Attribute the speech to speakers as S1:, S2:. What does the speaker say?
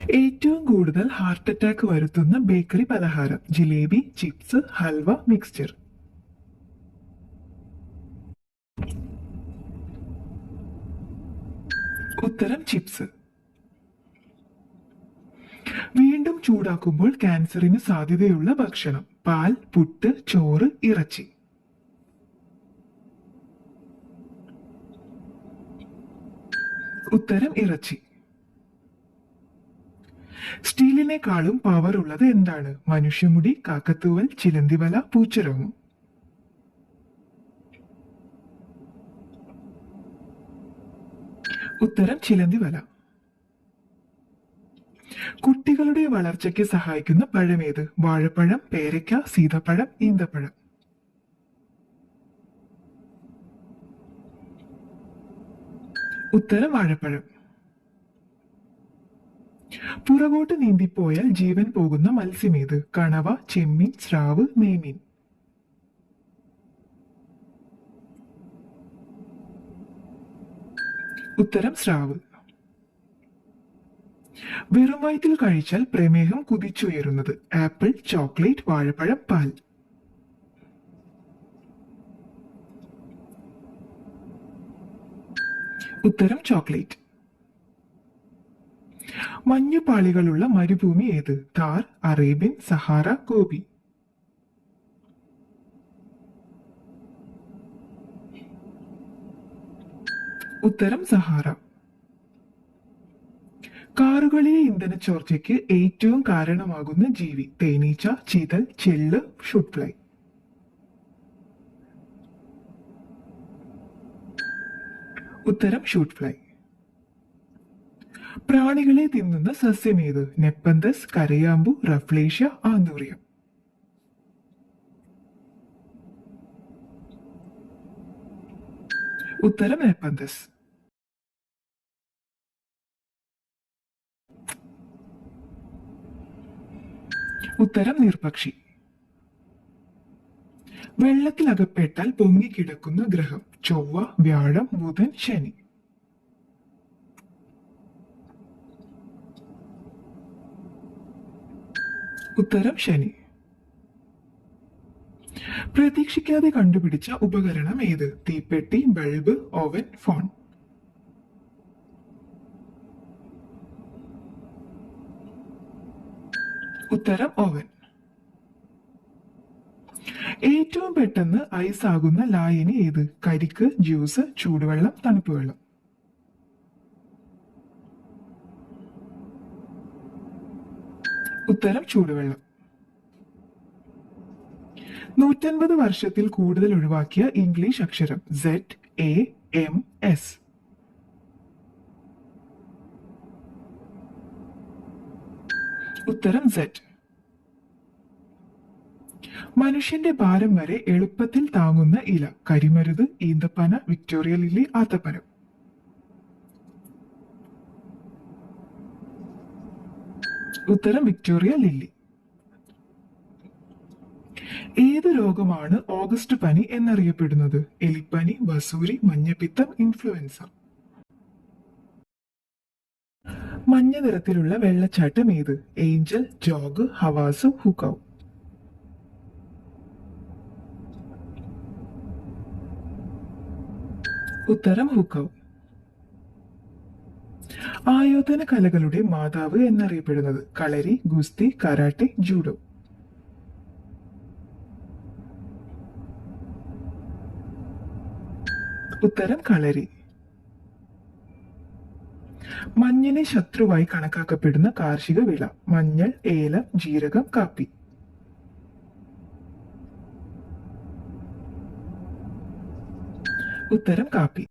S1: ഏറ്റവും കൂടുതൽ heart attack വരുത്തുന്ന ബേക്കറി പലഹാരം: ജിലേബി, ചിപ്സ്, ഹൽവ, മിക്സ്ചർ. ഉത്തരം ചിപ്സ്. വീണ്ടും ചൂടാക്കുമ്പോൾ ക്യാൻസറിന് സാധ്യതയുള്ള ഭക്ഷണം: പാൽ, പുട്ട്, ചോറ്, ഇറച്ചി. ഉത്തരം ഇറച്ചി. സ്റ്റീലിനേക്കാളും പവർ ഉള്ളത് എന്താണ്? മനുഷ്യമുടി, കാക്കത്തൂവൽ, ചിലന്തിവല, പൂച്ചരോമം. ഉത്തരം ചിലന്തിവല. കുട്ടികളുടെ വളർച്ചയ്ക്ക് സഹായിക്കുന്ന പഴമേത്? വാഴപ്പഴം, പേരയ്ക്ക, സീതപ്പഴം, ഈന്തപ്പഴം. ഉത്തരം വാഴപ്പഴം. പുറകോട്ട് നീന്തിപ്പോയാൽ ജീവൻ പോകുന്ന മത്സ്യമേത്? കണവ, ചെമ്മീൻ, സ്രാവ്, നെയ്മീൻ. ഉത്തരം സ്രാവ്. വെറും വയറ്റിൽ കഴിച്ചാൽ പ്രമേഹം കുതിച്ചുയരുന്നത്: ആപ്പിൾ, ചോക്ലേറ്റ്, വാഴപ്പഴം, പാൽ. ഉത്തരം ചോക്ലേറ്റ്. മഞ്ഞുപാളികളുള്ള മരുഭൂമി ഏത്? Thar, Arabian, Sahara, gobi. ഉത്തരം സഹാറ. കാറുകളിലെ ഇന്ധനച്ചോർച്ചയ്ക്ക് ഏറ്റവും കാരണമാകുന്ന ജീവി: തേനീച്ച, ചീതൽ, ചെള്ള്, ഷുഡ് ഫ്ലൈ. ഉത്തരം ഷൂട്ട് ഫ്ലൈ. പ്രാണികളെ തിന്നുന്ന സസ്യമേത്? നെപ്പന്തസ്, കരയാമ്പു, റഫ്ലേഷ്യ, ആന്തൂറിയം. ഉത്തരം നെപ്പന്തസ്. ഉത്തരം നീർപക്ഷി. വെള്ളത്തിൽ അകപ്പെട്ടാൽ പൊങ്ങിക്കിടക്കുന്ന ഗ്രഹം: ചൊവ്വ, വ്യാഴം, ബുധൻ, ശനി. ഉത്തരം ശനി. പ്രതീക്ഷിക്കാതെ കണ്ടുപിടിച്ച ഉപകരണം ഏത്? തീപ്പെട്ടി, ബൾബ്, ഓവൻ, ഫോൺ. ഉത്തരം ഓവൻ. ഏറ്റവും പെട്ടെന്ന് ഐസ് ആകുന്ന ലായനി ഏത്? കരിക്ക്, ജ്യൂസ്, ചൂടുവെള്ളം, തണുപ്പ് വെള്ളം. ഉത്തരം ചൂടുവെള്ളം. 150 വർഷത്തിൽ കൂടുതൽ ഒഴിവാക്കിയ ഇംഗ്ലീഷ് അക്ഷരം: ZAMS. ഉത്തരം Z. മനുഷ്യന്റെ ഭാരം വരെ എളുപ്പത്തിൽ താങ്ങുന്ന ഇല: കരിമരുത്, ഈന്തപ്പന, വിക്ടോറിയ ലില്ലി, ആത്തപ്പനം. ഉത്തരം വിക്ടോറിയ ലില്ലി. ഏത് രോഗമാണ് ഓഗസ്റ്റ് പനി എന്നറിയപ്പെടുന്നത്? എലിപ്പനി, വസൂരി, മഞ്ഞപ്പിത്തം, ഇൻഫ്ലുവൻസ. മഞ്ഞ നിറത്തിലുള്ള വെള്ളച്ചാട്ടം ഏത്? ഏഞ്ചൽ, ജോഗ്, ഹവാസ്, ഹുക്കൗ. ഉത്തരം ഹുക്കൗ. ആയോധന കലകളുടെ മാതാവ് എന്നറിയപ്പെടുന്നത്? കളരി, ഗുസ്തി, കരാട്ടെ, ജൂഡോ. ഉത്തരം കളരി. മഞ്ഞിനെ ശത്രുവായി കണക്കാക്കപ്പെടുന്ന കാർഷിക വിള: മഞ്ഞൾ, ഏലം, ജീരകം, കാപ്പി. ഉത്തരം കാപ്പി.